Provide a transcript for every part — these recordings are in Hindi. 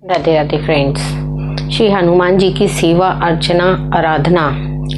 राधे राधे फ्रेंड्स। श्री हनुमान जी की सेवा अर्चना आराधना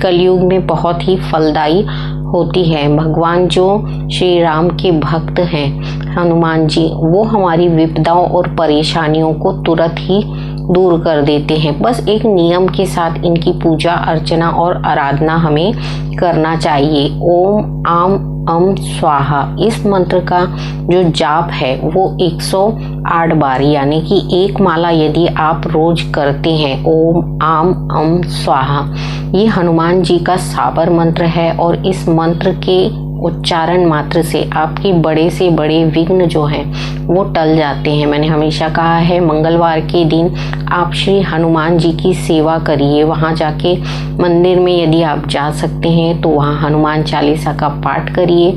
कलयुग में बहुत ही फलदायी होती है। भगवान जो श्री राम के भक्त हैं हनुमान जी, वो हमारी विपदाओं और परेशानियों को तुरंत ही दूर कर देते हैं। बस एक नियम के साथ इनकी पूजा अर्चना और आराधना हमें करना चाहिए। ओम आम अम स्वाहा, इस मंत्र का जो जाप है वो 108 बार, यानी कि एक माला यदि आप रोज करते हैं ओम आम अम स्वाहा, ये हनुमान जी का साबर मंत्र है। और इस मंत्र के उच्चारण मात्र से आपकी बड़े से बड़े विघ्न जो हैं वो टल जाते हैं। मैंने हमेशा कहा है मंगलवार के दिन आप श्री हनुमान जी की सेवा करिए। वहाँ जाके मंदिर में यदि आप जा सकते हैं तो वहाँ हनुमान चालीसा का पाठ करिए,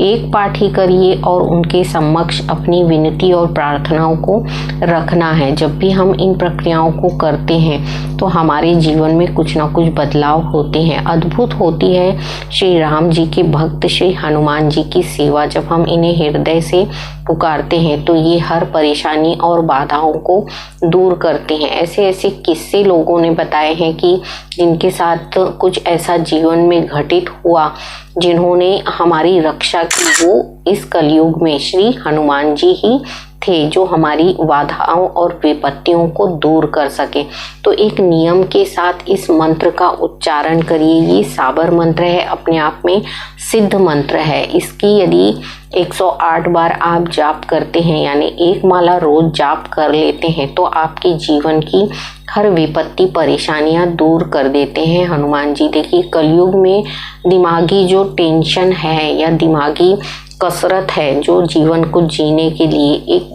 एक पाठ ही करिए और उनके समक्ष अपनी विनती और प्रार्थनाओं को रखना है। जब भी हम इन प्रक्रियाओं को करते हैं तो हमारे जीवन में कुछ ना कुछ बदलाव होते हैं, अद्भुत होती है। श्री राम जी के भक्त श्री हनुमान जी की सेवा जब हम इन्हें हृदय से पुकारते हैं तो ये हर परेशानी और बाधाओं को दूर करते हैं। ऐसे ऐसे किस्से लोगों ने बताए हैं कि जिनके साथ कुछ ऐसा जीवन में घटित हुआ, जिन्होंने हमारी रक्षा की, वो इस कलयुग में श्री हनुमान जी ही थे जो हमारी बाधाओं और विपत्तियों को दूर कर सके। तो एक नियम के साथ इस मंत्र का उच्चारण करिए। ये साबर मंत्र है, अपने आप में सिद्ध मंत्र है। इसकी यदि 108 बार आप जाप करते हैं, यानी एक माला रोज जाप कर लेते हैं, तो आपके जीवन की हर विपत्ति परेशानियां दूर कर देते हैं हनुमान जी। देखिए कलयुग में दिमागी जो टेंशन है या दिमागी कसरत है जो जीवन को जीने के लिए, एक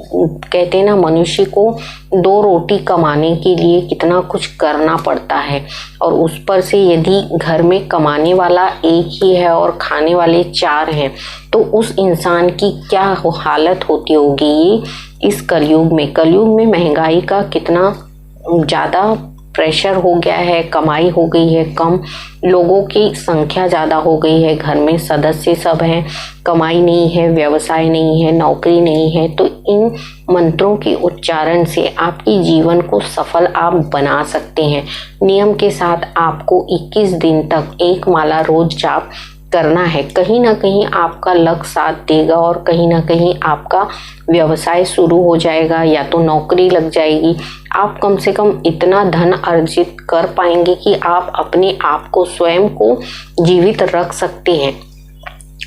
कहते हैं ना मनुष्य को 2 रोटी कमाने के लिए कितना कुछ करना पड़ता है, और उस पर से यदि घर में कमाने वाला एक ही है और खाने वाले 4 हैं तो उस इंसान की क्या हालत होती होगी। ये इस कलयुग में महंगाई का कितना ज़्यादा प्रेशर हो गया है, कमाई हो गई है कम, लोगों की संख्या ज़्यादा हो गई है, घर में सदस्य सब हैं, कमाई नहीं है, व्यवसाय नहीं है, नौकरी नहीं है। तो इन मंत्रों के उच्चारण से आपकी जीवन को सफल आप बना सकते हैं। नियम के साथ आपको 21 दिन तक एक माला रोज जाप करना है। कहीं ना कहीं आपका लक साथ देगा और कहीं ना कहीं आपका व्यवसाय शुरू हो जाएगा या तो नौकरी लग जाएगी। आप कम से कम इतना धन अर्जित कर पाएंगे कि आप अपने आप को स्वयं को जीवित रख सकते हैं।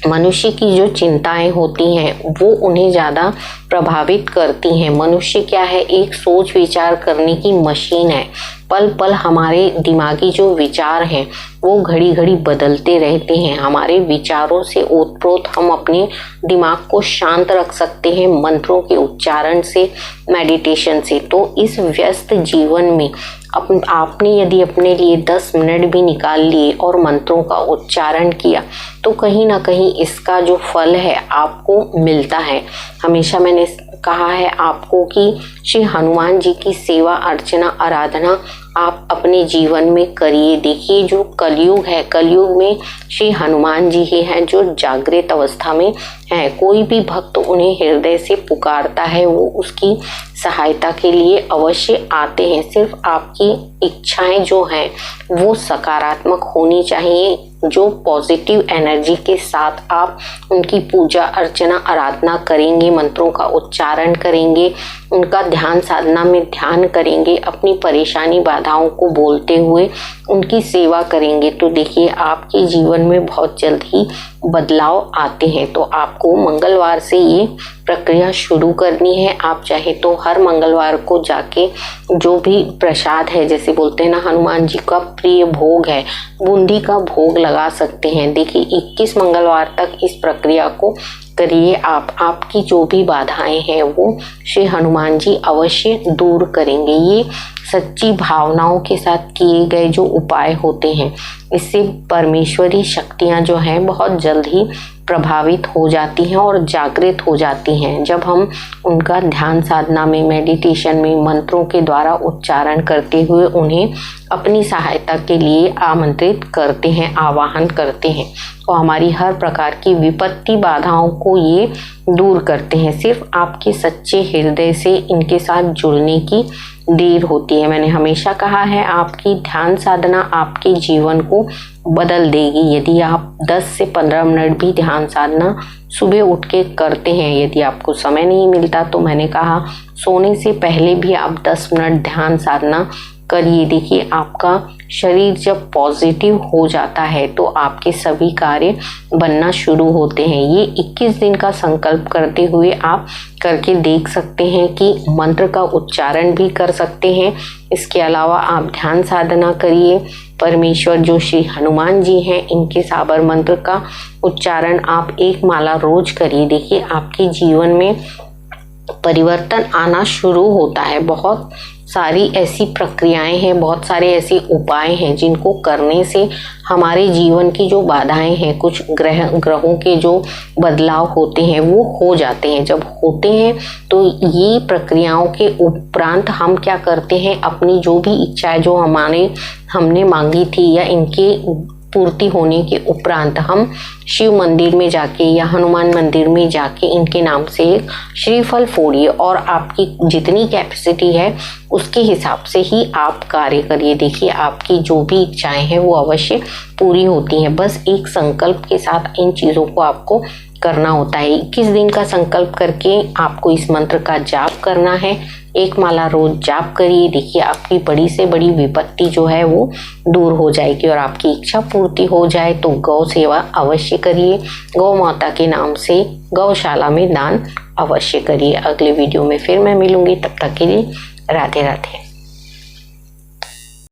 मनुष्य की जो चिंताएं होती हैं वो उन्हें ज़्यादा प्रभावित करती हैं। मनुष्य क्या है, एक सोच विचार करने की मशीन है। पल पल हमारे दिमागी जो विचार हैं वो घड़ी घड़ी बदलते रहते हैं। हमारे विचारों से ओतप्रोत हम अपने दिमाग को शांत रख सकते हैं मंत्रों के उच्चारण से, मेडिटेशन से। तो इस व्यस्त जीवन में आपने यदि अपने लिए 10 मिनट भी निकाल लिए और मंत्रों का उच्चारण किया तो कहीं ना कहीं इसका जो फल है आपको मिलता है। हमेशा मैंने कहा है आपको कि श्री हनुमान जी की सेवा अर्चना आराधना आप अपने जीवन में करिए। देखिए जो कलयुग है, कलयुग में श्री हनुमान जी ही हैं जो जागृत अवस्था में है। कोई भी भक्त उन्हें हृदय से पुकारता है, वो उसकी सहायता के लिए अवश्य आते हैं। सिर्फ आपकी इच्छाएं जो हैं वो सकारात्मक होनी चाहिए। जो पॉजिटिव एनर्जी के साथ आप उनकी पूजा अर्चना आराधना करेंगे, मंत्रों का उच्चारण करेंगे, उनका ध्यान साधना में ध्यान करेंगे, अपनी परेशानी बाधाओं को बोलते हुए उनकी सेवा करेंगे, तो देखिए आपके जीवन में बहुत जल्द ही बदलाव आते हैं। तो आपको मंगलवार से ये प्रक्रिया शुरू करनी है। आप चाहे तो हर मंगलवार को जाके जो भी प्रसाद है, जैसे बोलते हैं ना हनुमान जी का प्रिय भोग है, बूंदी का भोग लगा सकते हैं। देखिए 21 मंगलवार तक इस प्रक्रिया को करिए। आपकी जो भी बाधाएं हैं वो श्री हनुमान जी अवश्य दूर करेंगे। ये सच्ची भावनाओं के साथ किए गए जो उपाय होते हैं, इससे परमेश्वरी शक्तियां जो हैं बहुत जल्द ही प्रभावित हो जाती हैं और जागृत हो जाती हैं। जब हम उनका ध्यान साधना में, मेडिटेशन में मंत्रों के द्वारा उच्चारण करते हुए उन्हें अपनी सहायता के लिए आमंत्रित करते हैं, आवाहन करते हैं, तो हमारी हर प्रकार की विपत्ति बाधाओं को ये दूर करते हैं। सिर्फ आपके सच्चे हृदय से इनके साथ जुड़ने की देर होती है। मैंने हमेशा कहा है आपकी ध्यान साधना आपके जीवन को बदल देगी। यदि आप 10 से 15 मिनट भी ध्यान साधना सुबह उठ के करते हैं, यदि आपको समय नहीं मिलता तो मैंने कहा सोने से पहले भी आप 10 मिनट ध्यान साधना करिए। देखिए आपका शरीर जब पॉजिटिव हो जाता है तो आपके सभी कार्य बनना शुरू होते हैं। ये 21 दिन का संकल्प करते हुए आप करके देख सकते हैं कि मंत्र का उच्चारण भी कर सकते हैं। इसके अलावा आप ध्यान साधना करिए। परमेश्वर जो श्री हनुमान जी हैं इनके साबर मंत्र का उच्चारण आप 1 माला रोज करिए। देखिए आपके जीवन में परिवर्तन आना शुरू होता है। बहुत सारी ऐसी प्रक्रियाएं हैं, बहुत सारे ऐसे उपाय हैं जिनको करने से हमारे जीवन की जो बाधाएं हैं, कुछ ग्रहों के जो बदलाव होते हैं वो हो जाते हैं। जब होते हैं तो ये प्रक्रियाओं के उपरांत हम क्या करते हैं, अपनी जो भी इच्छाएं जो हमने मांगी थी या इनके पूर्ति होने के उपरांत हम शिव मंदिर में जाके या हनुमान मंदिर में जाके इनके नाम से एक श्रीफल फोड़िए और आपकी जितनी कैपेसिटी है उसके हिसाब से ही आप कार्य करिए। देखिए आपकी जो भी इच्छाएं हैं वो अवश्य पूरी होती हैं। बस एक संकल्प के साथ इन चीज़ों को आपको करना होता है। 21 दिन का संकल्प करके आपको इस मंत्र का जाप करना है। 1 माला रोज जाप करिए। देखिए आपकी बड़ी से बड़ी विपत्ति जो है वो दूर हो जाएगी और आपकी इच्छा पूर्ति हो जाए तो गौ सेवा अवश्य करिए। गौ माता के नाम से गौशाला में दान अवश्य करिए। अगले वीडियो में फिर मैं मिलूंगी, तब तक के लिए राधे राधे।